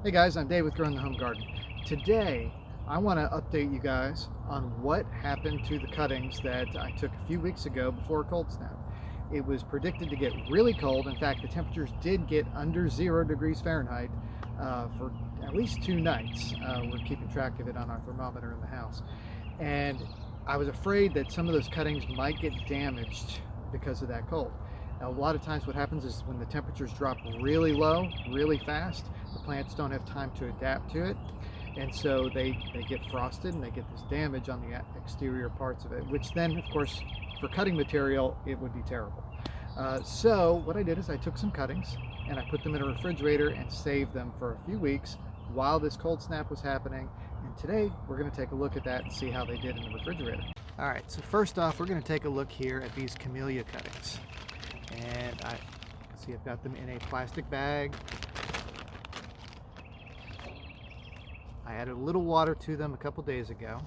Hey guys, I'm Dave with Growing the Home Garden. Today, I want to update you guys on what happened to the cuttings that I took a few weeks ago before a cold snap. It was predicted to get really cold. In fact, the temperatures did get under 0 degrees Fahrenheit for at least 2 nights. We're keeping track of it on our thermometer in the house. And I was afraid that some of those cuttings might get damaged because of that cold. Now, a lot of times what happens is when the temperatures drop really low, really fast, the plants don't have time to adapt to it. And so they get frosted and they get this damage on the exterior parts of it, which then, of course, for cutting material, it would be terrible. So what I did is I took some cuttings and I put them in a refrigerator and saved them for a few weeks while this cold snap was happening. And today we're going to take a look at that and see how they did in the refrigerator. All right, so first off, we're going to take a look here at these Camellia cuttings. And I see I've got them in a plastic bag. I added a little water to them a couple days ago.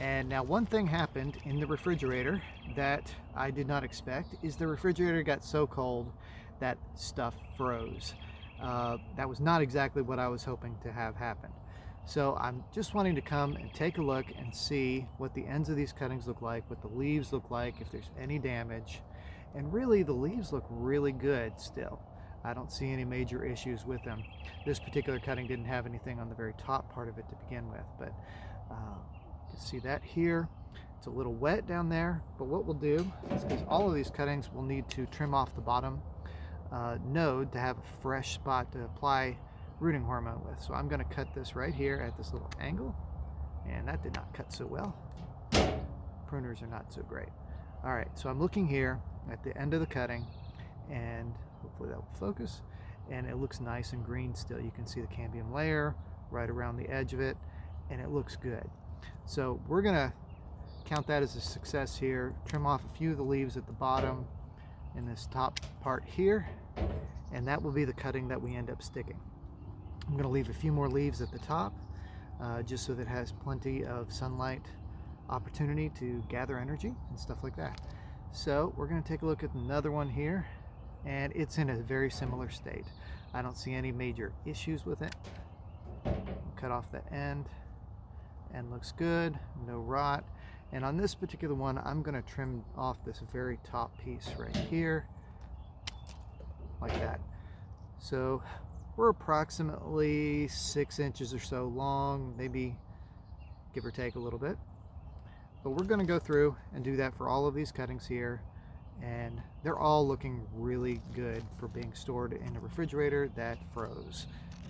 And now one thing happened in the refrigerator that I did not expect is the refrigerator got so cold that stuff froze. That was not exactly what I was hoping to have happen. So I'm just wanting to come and take a look and see what the ends of these cuttings look like, what the leaves look like, if there's any damage. And really the leaves look really good still. I don't see any major issues with them. This particular cutting didn't have anything on the very top part of it to begin with, but you can see that here. It's a little wet down there, but what we'll do is, because all of these cuttings will need to trim off the bottom node to have a fresh spot to apply rooting hormone with. So I'm going to cut this right here at this little angle, and that did not cut so well. Pruners are not so great. All right, so I'm looking here at the end of the cutting, and hopefully that will focus, and it looks nice and green still. You can see the cambium layer right around the edge of it, and it looks good. So we're gonna count that as a success here, trim off a few of the leaves at the bottom in this top part here, and that will be the cutting that we end up sticking. I'm gonna leave a few more leaves at the top just so that it has plenty of sunlight opportunity to gather energy and stuff like that. So we're going to take a look at another one here, and it's in a very similar state. I don't see any major issues with it. Cut off the end and looks good, no rot. And on this particular one, I'm going to trim off this very top piece right here like that. So we're approximately 6 inches or so long, maybe give or take a little bit. But we're going to go through and do that for all of these cuttings here, and they're all looking really good for being stored in a refrigerator that froze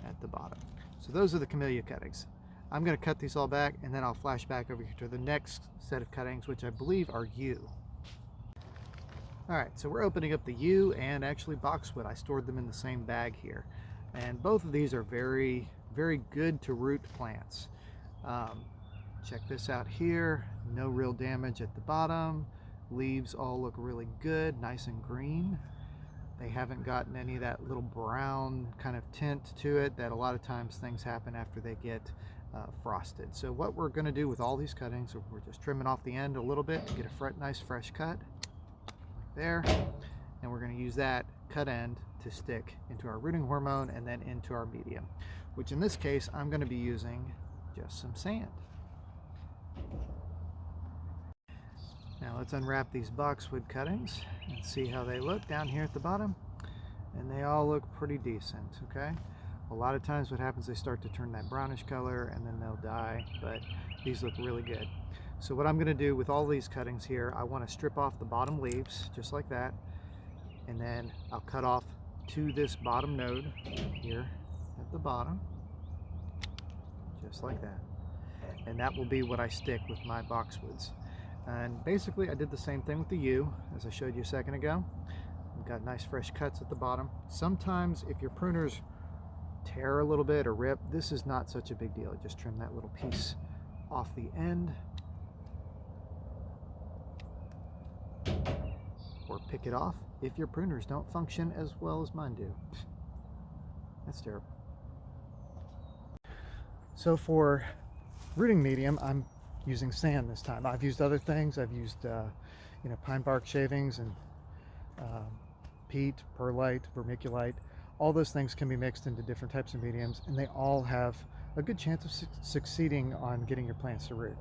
at the bottom. So those are the Camellia cuttings. I'm going to cut these all back, and then I'll flash back over here to the next set of cuttings, which I believe are yew. All right, so we're opening up the yew and actually boxwood. I stored them in the same bag here, and both of these are very, very good to root plants. Check this out here, no real damage at the bottom. Leaves all look really good, nice and green. They haven't gotten any of that little brown kind of tint to it that a lot of times things happen after they get frosted. So what we're going to do with all these cuttings, we're just trimming off the end a little bit to get a nice fresh cut like there, and we're going to use that cut end to stick into our rooting hormone and then into our medium, which in this case I'm going to be using just some sand. Now let's unwrap these boxwood cuttings and see how they look down here at the bottom. And they all look pretty decent, okay? A lot of times what happens, they start to turn that brownish color and then they'll die, but these look really good. So what I'm gonna do with all these cuttings here, I wanna strip off the bottom leaves, just like that. And then I'll cut off to this bottom node here at the bottom, just like that. And that will be what I stick with my boxwoods. And basically I did the same thing with the yew as I showed you a second ago. We've got nice fresh cuts at the bottom. Sometimes if your pruners tear a little bit or rip, this is not such a big deal. Just trim that little piece off the end or pick it off if your pruners don't function as well as mine do. That's terrible. So for rooting medium, I'm using sand this time. I've used other things. I've used pine bark shavings and peat, perlite, vermiculite, all those things can be mixed into different types of mediums, and they all have a good chance of succeeding on getting your plants to root.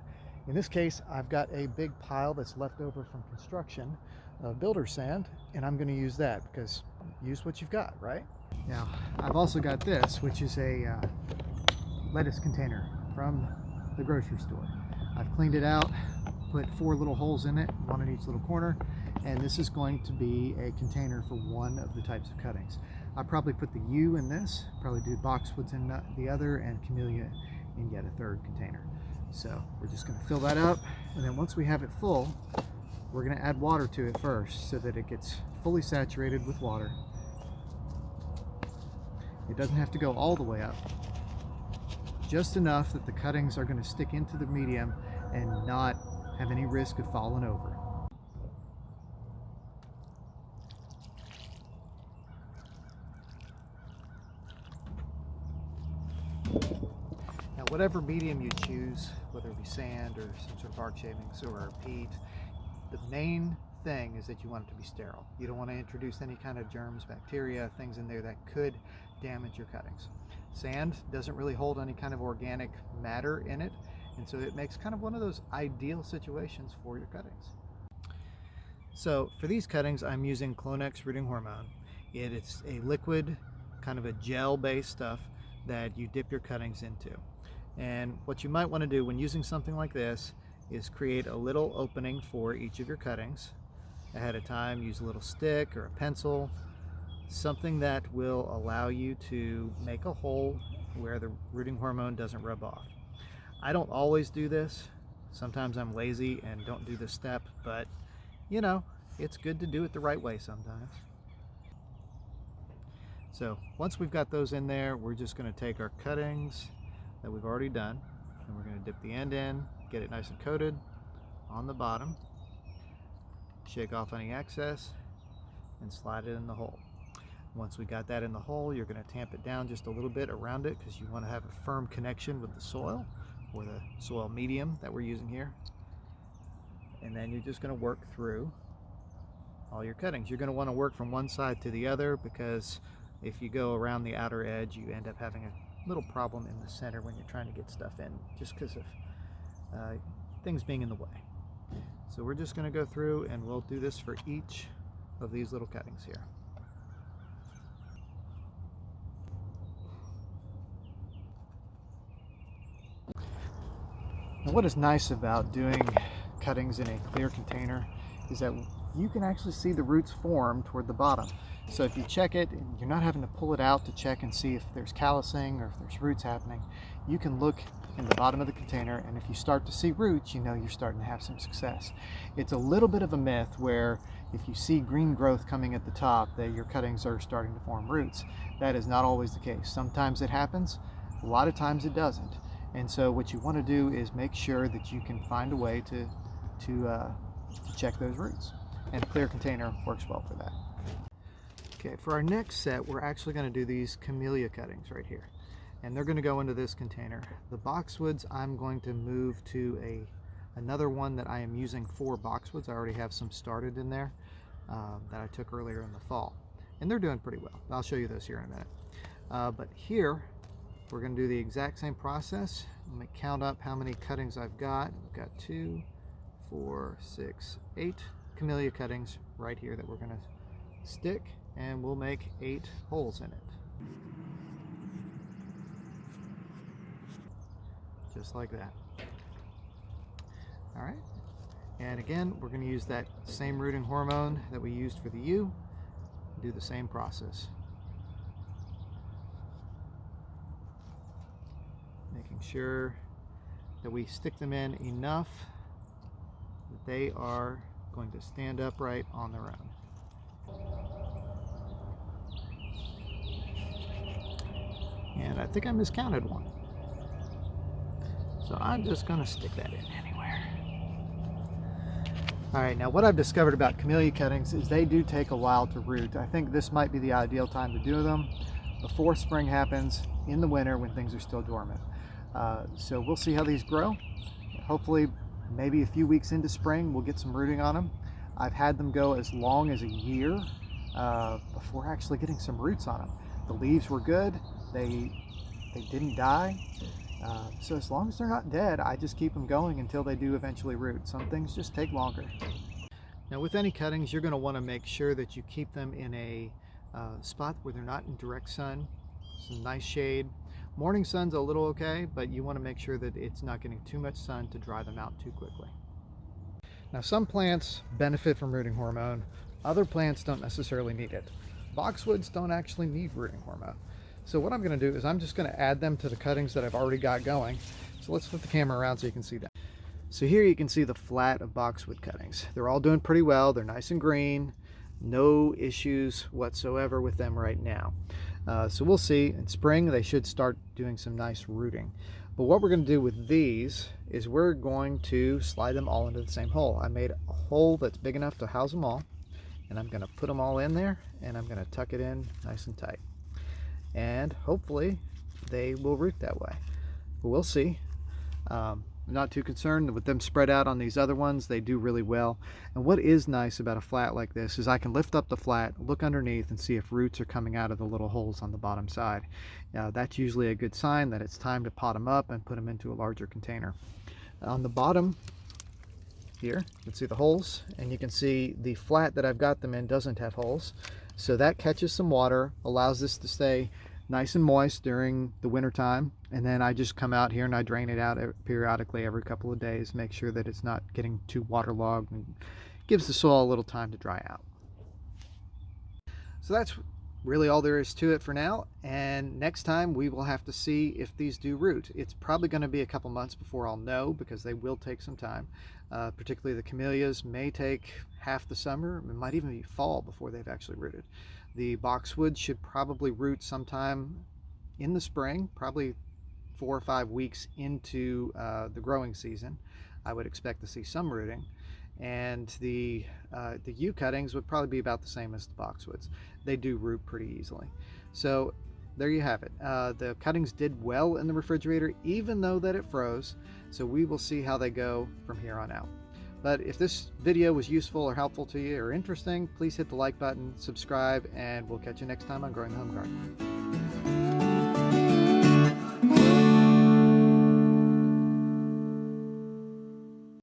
In this case, I've got a big pile that's left over from construction of builder sand, and I'm going to use that because use what you've got, right? Now, I've also got this, which is a lettuce container from the grocery store. I've cleaned it out, put 4 little holes in it, 1 in each little corner, and this is going to be a container for one of the types of cuttings. I'll probably put the U in this, probably do Boxwoods in the other, and Camellia in yet a third container. So we're just going to fill that up, and then once we have it full, we're going to add water to it first so that it gets fully saturated with water. It doesn't have to go all the way up, just enough that the cuttings are going to stick into the medium and not have any risk of falling over. Now, whatever medium you choose, whether it be sand or some sort of bark shavings or peat, the main thing is that you want it to be sterile. You don't want to introduce any kind of germs, bacteria, things in there that could damage your cuttings. Sand doesn't really hold any kind of organic matter in it, and so it makes kind of one of those ideal situations for your cuttings. So for these cuttings, I'm using Clonex rooting hormone. It's a liquid, kind of a gel-based stuff that you dip your cuttings into. And what you might want to do when using something like this is create a little opening for each of your cuttings ahead of time. Use a little stick or a pencil, something that will allow you to make a hole where the rooting hormone doesn't rub off. I don't always do this. Sometimes I'm lazy and don't do this step, but you know, it's good to do it the right way sometimes. So once we've got those in there, we're just going to take our cuttings that we've already done, and we're going to dip the end in, get it nice and coated on the bottom, shake off any excess, and slide it in the hole. Once we got that in the hole, you're going to tamp it down just a little bit around it because you want to have a firm connection with the soil or the soil medium that we're using here. And then you're just going to work through all your cuttings. You're going to want to work from one side to the other because if you go around the outer edge, you end up having a little problem in the center when you're trying to get stuff in, just because of things being in the way. So we're just going to go through and we'll do this for each of these little cuttings here. Now, what is nice about doing cuttings in a clear container is that you can actually see the roots form toward the bottom. So if you check it, and you're not having to pull it out to check and see if there's callousing or if there's roots happening. You can look in the bottom of the container, and if you start to see roots, you know you're starting to have some success. It's a little bit of a myth where if you see green growth coming at the top, that your cuttings are starting to form roots. That is not always the case. Sometimes it happens, a lot of times it doesn't. And so what you want to do is make sure that you can find a way to check those roots. And a clear container works well for that. Okay, for our next set, we're actually going to do these Camellia cuttings right here. And they're going to go into this container. The Boxwoods, I'm going to move to another one that I am using for Boxwoods. I already have some started in there that I took earlier in the fall. And they're doing pretty well. I'll show you those here in a minute. But here, we're going to do the exact same process. Let me count up how many cuttings I've got. I've got 2, 4, 6, 8 Camellia cuttings right here that we're going to stick, and we'll make 8 holes in it. Just like that. All right. And again, we're going to use that same rooting hormone that we used for the U. Do the same process. Making sure that we stick them in enough that they are going to stand upright on their own. And I think I miscounted one. So I'm just going to stick that in anywhere. All right, now what I've discovered about Camellia cuttings is they do take a while to root. I think this might be the ideal time to do them before spring happens in the winter when things are still dormant. So we'll see how these grow. Hopefully, maybe a few weeks into spring, we'll get some rooting on them. I've had them go as long as a year before actually getting some roots on them. The leaves were good. They didn't die. So as long as they're not dead, I just keep them going until they do eventually root. Some things just take longer. Now with any cuttings, you're going to want to make sure that you keep them in a spot where they're not in direct sun, some nice shade. Morning sun's a little okay, but you want to make sure that it's not getting too much sun to dry them out too quickly. Now some plants benefit from rooting hormone, other plants don't necessarily need it. Boxwoods don't actually need rooting hormone. So what I'm going to do is I'm just going to add them to the cuttings that I've already got going. So let's flip the camera around so you can see that. So here you can see the flat of boxwood cuttings. They're all doing pretty well. They're nice and green. No issues whatsoever with them right now. So we'll see. In spring they should start doing some nice rooting. But what we're going to do with these is we're going to slide them all into the same hole. I made a hole that's big enough to house them all, and I'm going to put them all in there, and I'm going to tuck it in nice and tight. And hopefully they will root that way. But we'll see. I'm not too concerned with them spread out on these other ones. They do really well. And what is nice about a flat like this is I can lift up the flat, look underneath, and see if roots are coming out of the little holes on the bottom side. That's usually a good sign that it's time to pot them up and put them into a larger container. On the bottom here, you can see the holes, and you can see the flat that I've got them in doesn't have holes. So that catches some water, allows this to stay nice and moist during the winter time, and then I just come out here and I drain it out periodically every couple of days, make sure that it's not getting too waterlogged, and gives the soil a little time to dry out. So that's really all there is to it for now, and next time we will have to see if these do root. It's probably going to be a couple months before I'll know, because they will take some time. Particularly the camellias may take half the summer. It might even be fall before they've actually rooted. The boxwood should probably root sometime in the spring, probably 4 or 5 weeks into the growing season. I would expect to see some rooting. And the yew cuttings would probably be about the same as the boxwoods. They do root pretty easily. So there you have it. The cuttings did well in the refrigerator, even though that it froze. So we will see how they go from here on out. But if this video was useful or helpful to you or interesting, please hit the like button, subscribe, and we'll catch you next time on Growing the Home Garden.